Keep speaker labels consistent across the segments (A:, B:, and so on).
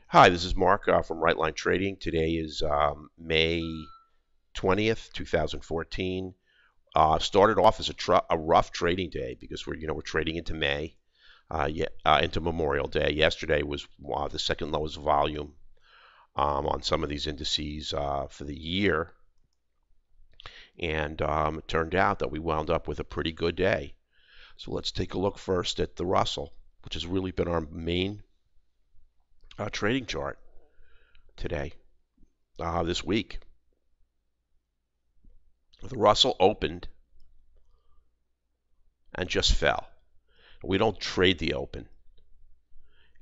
A: Hi, this is Mark from Right Line Trading. Today is May 20th, 2014. Started off as a rough trading day because we're trading into May, into Memorial Day. Yesterday was the second lowest volume on some of these indices for the year, and it turned out that we wound up with a pretty good day. So let's take a look first at the Russell, which has really been our main trading chart today, this week. The Russell opened and just fell. We don't trade the open.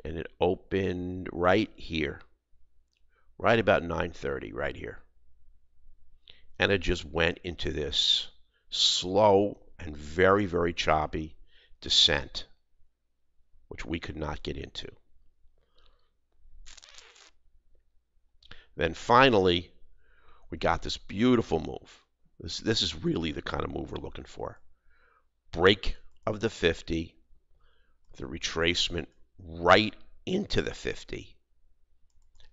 A: And it opened right here, right about 9:30, right here. And it just went into this slow and very, very choppy descent, which we could not get into. Then finally, we got this beautiful move. This is really the kind of move we're looking for. Break of the 50, the retracement right into the 50,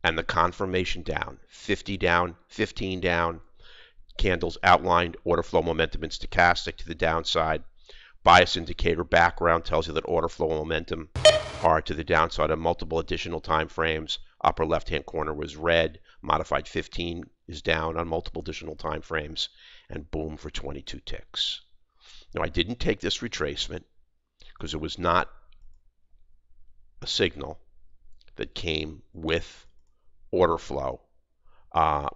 A: and the confirmation down. 50 down, 15 down. Candles outlined order flow momentum and stochastic to the downside. Bias indicator background tells you that order flow momentum are to the downside on multiple additional time frames. Upper left hand corner was red. Modified 15 is down on multiple additional time frames, and boom for 22 ticks. Now I didn't take this retracement because it was not a signal that came with order flow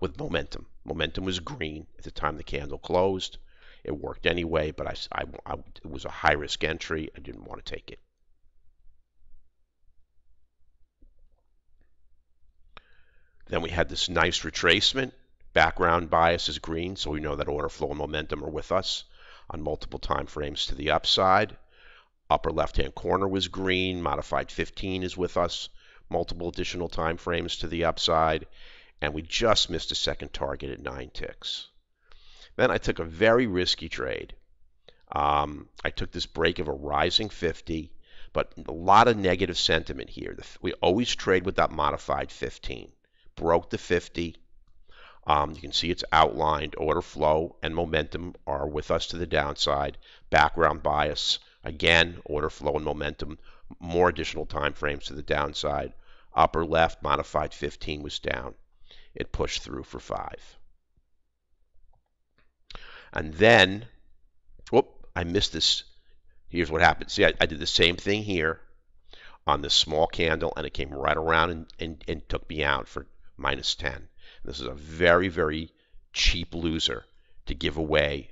A: with momentum. Momentum was green at the time the candle closed. It worked anyway, but it was a high risk entry. I didn't want to take it. Then we had this nice retracement. Background bias is green, so we know that order flow and momentum are with us on multiple time frames to the upside. Upper left-hand corner was green. Modified 15 is with us. Multiple additional time frames to the upside. And we just missed a second target at 9 ticks. Then I took a very risky trade. I took this break of a rising 50, but a lot of negative sentiment here. We always trade with that modified 15. Broke the 50. You can see it's outlined. Order flow and momentum are with us to the downside. Background bias, again, order flow and momentum, more additional time frames to the downside. Upper left, modified 15 was down. It pushed through for 5. And then, whoop, I missed this. Here's what happened. See, I did the same thing here on this small candle, and it came right around and took me out for -10. This is a very, very cheap loser to give away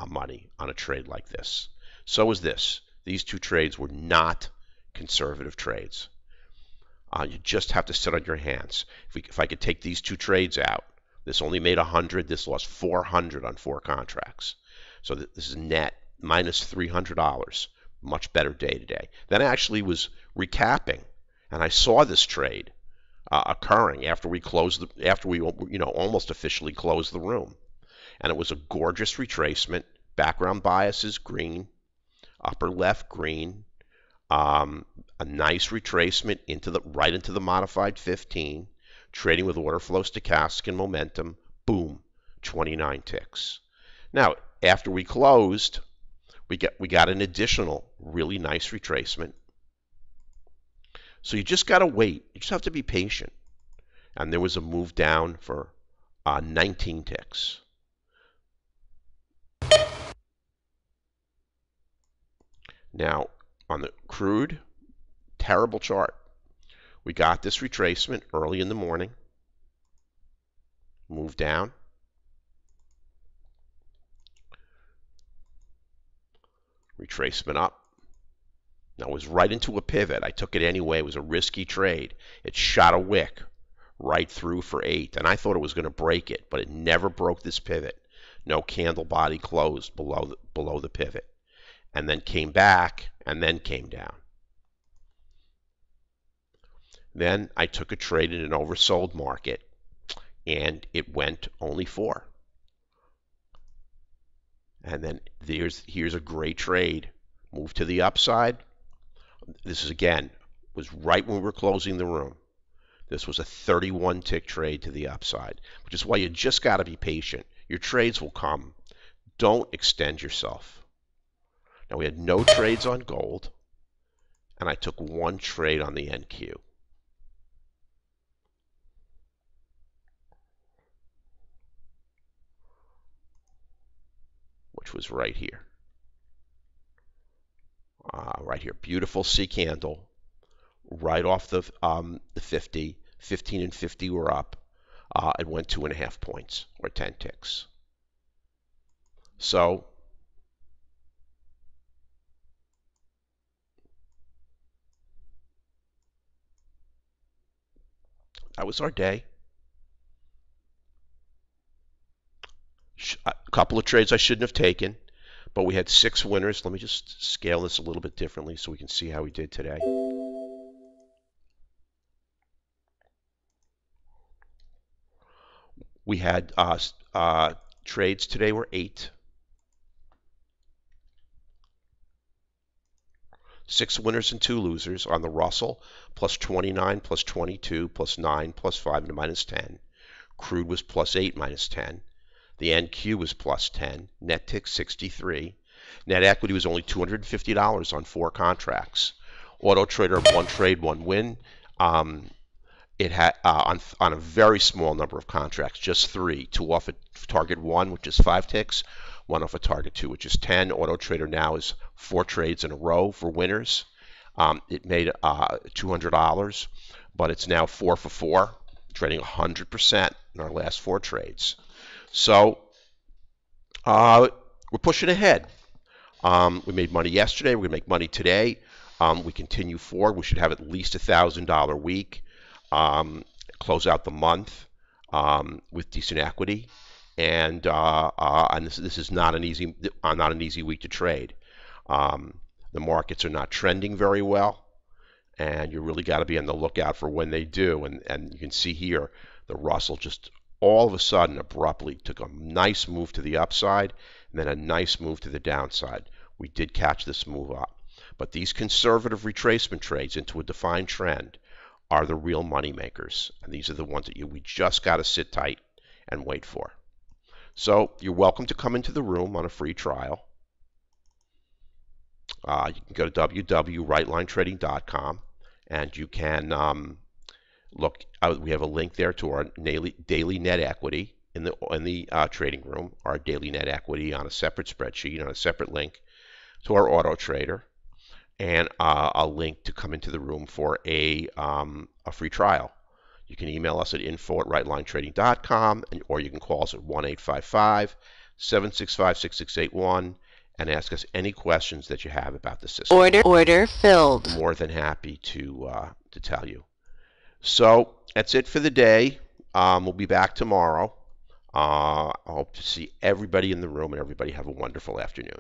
A: money on a trade like this. So is this. These two trades were not conservative trades. You just have to sit on your hands. If I could take these two trades out, this only made 100. This lost 400 on 4 contracts. So this is net -$300. Much better day today. Then I actually was recapping, and I saw this trade occurring after we almost officially closed the room, and it was a gorgeous retracement. Background bias is green, upper left green, a nice retracement right into the modified 15, trading with order flow, stochastic, and momentum. Boom, 29 ticks. Now after we closed, we got an additional really nice retracement. So you just got to wait. You just have to be patient. And there was a move down for 19 ticks. Now, on the crude, terrible chart. We got this retracement early in the morning. Move down. Retracement up. Now, it was right into a pivot. I took it anyway. It was a risky trade. It shot a wick right through for 8, and I thought it was going to break it, but it never broke this pivot. No candle body closed below the pivot, and then came back and then came down. Then I took a trade in an oversold market, and it went only 4. And then here's a great trade. Move to the upside. This is, again, was right when we were closing the room. This was a 31 tick trade to the upside, which is why you just got to be patient. Your trades will come. Don't extend yourself. Now we had no trades on gold, and I took one trade on the NQ. Which was right here. Right here, beautiful C candle, right off the 50. 15 and 50 were up. It went 2.5 points, or 10 ticks. So that was our day. A couple of trades I shouldn't have taken, but we had 6 winners. Let me just scale this a little bit differently so we can see how we did today. We had trades today were 8. 6 winners and 2 losers on the Russell, plus 29, plus 22, plus 9, plus 5, and minus 10. Crude was plus 8, minus 10. The NQ was plus 10. Net tick 63. Net equity was only $250 on 4 contracts. Auto Trader, 1 trade, 1 win. It had on a very small number of contracts, just 3. 2 off at target 1, which is 5 ticks. 1 off at target 2, which is 10. Auto Trader now is 4 trades in a row for winners. It made $200, but it's now 4 for 4, trading 100% in our last 4 trades. So we're pushing ahead. We made money yesterday. We're going to make money today. We continue forward. We should have at least $1,000 week. Close out the month with decent equity, and this is not an easy week to trade. The markets are not trending very well, and you really got to be on the lookout for when they do. And you can see here the Russell just all of a sudden abruptly took a nice move to the upside and then a nice move to the downside. We did catch this move up, but these conservative retracement trades into a defined trend are the real money makers, and these are the ones that we just got to sit tight and wait for. So you're welcome to come into the room on a free trial. You can go to www.rightlinetrading.com, and you can look. We have a link there to our daily net equity in the trading room. Our daily net equity on a separate spreadsheet, on a separate link to our auto trader, and a link to come into the room for a free trial. You can email us at info@rightlinetrading.com, or you can call us at 1-855-765-6681 and ask us any questions that you have about the system.
B: Order filled.
A: More than happy to tell you. So that's it for the day. We'll be back tomorrow. I hope to see everybody in the room, and everybody have a wonderful afternoon.